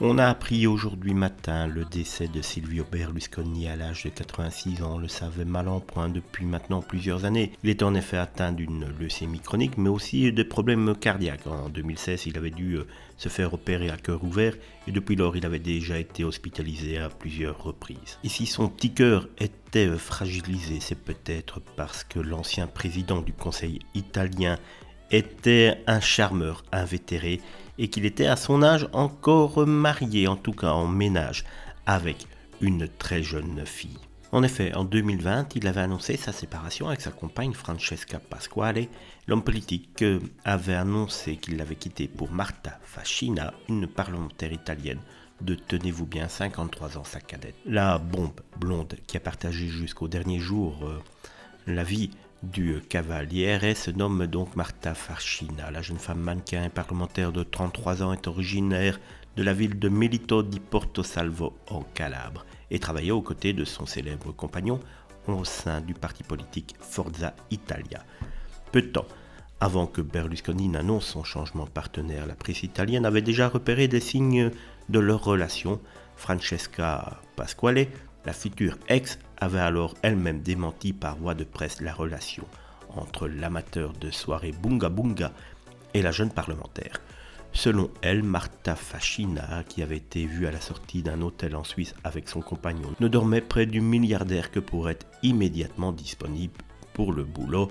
On a appris aujourd'hui matin le décès de Silvio Berlusconi à l'âge de 86 ans. On le savait mal en point depuis maintenant plusieurs années. Il était en effet atteint d'une leucémie chronique, mais aussi de problèmes cardiaques. En 2016, il avait dû se faire opérer à cœur ouvert et depuis lors, il avait déjà été hospitalisé à plusieurs reprises. Et si son petit cœur était fragilisé, c'est peut-être parce que l'ancien président du Conseil italien était un charmeur invétéré et qu'il était à son âge encore marié, en tout cas en ménage, avec une très jeune fille. En effet, en 2020, il avait annoncé sa séparation avec sa compagne Francesca Pasquale. L'homme politique avait annoncé qu'il l'avait quittée pour Marta Fascina, une parlementaire italienne de, tenez-vous bien, 53 ans, sa cadette. La bombe blonde qui a partagé jusqu'au dernier jour la vie du Cavaliere se nomme donc Marta Fascina. La jeune femme mannequin et parlementaire de 33 ans est originaire de la ville de Melito di Portosalvo en Calabre et travaillait aux côtés de son célèbre compagnon au sein du parti politique Forza Italia. Peu de temps avant que Berlusconi n'annonce son changement de partenaire, la presse italienne avait déjà repéré des signes de leur relation. Francesca Pasquale, la future ex, avait alors elle-même démenti par voie de presse la relation entre l'amateur de soirée Bunga Bunga et la jeune parlementaire. Selon elle, Marta Fascina, qui avait été vue à la sortie d'un hôtel en Suisse avec son compagnon, ne dormait près du milliardaire que pour être immédiatement disponible pour le boulot.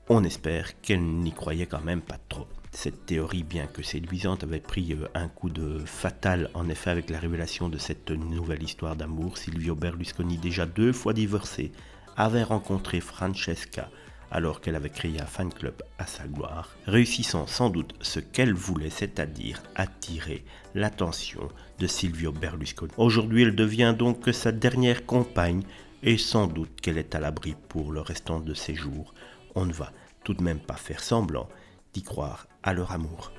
On espère qu'elle n'y croyait quand même pas trop. Cette théorie, bien que séduisante, avait pris un coup de fatal en effet avec la révélation de cette nouvelle histoire d'amour. Silvio Berlusconi, déjà 2 fois divorcé, avait rencontré Francesca alors qu'elle avait créé un fan club à sa gloire, réussissant sans doute ce qu'elle voulait, c'est-à-dire attirer l'attention de Silvio Berlusconi. Aujourd'hui, elle devient donc sa dernière compagne et sans doute qu'elle est à l'abri pour le restant de ses jours. On ne va tout de même pas faire semblant d'y croire à leur amour.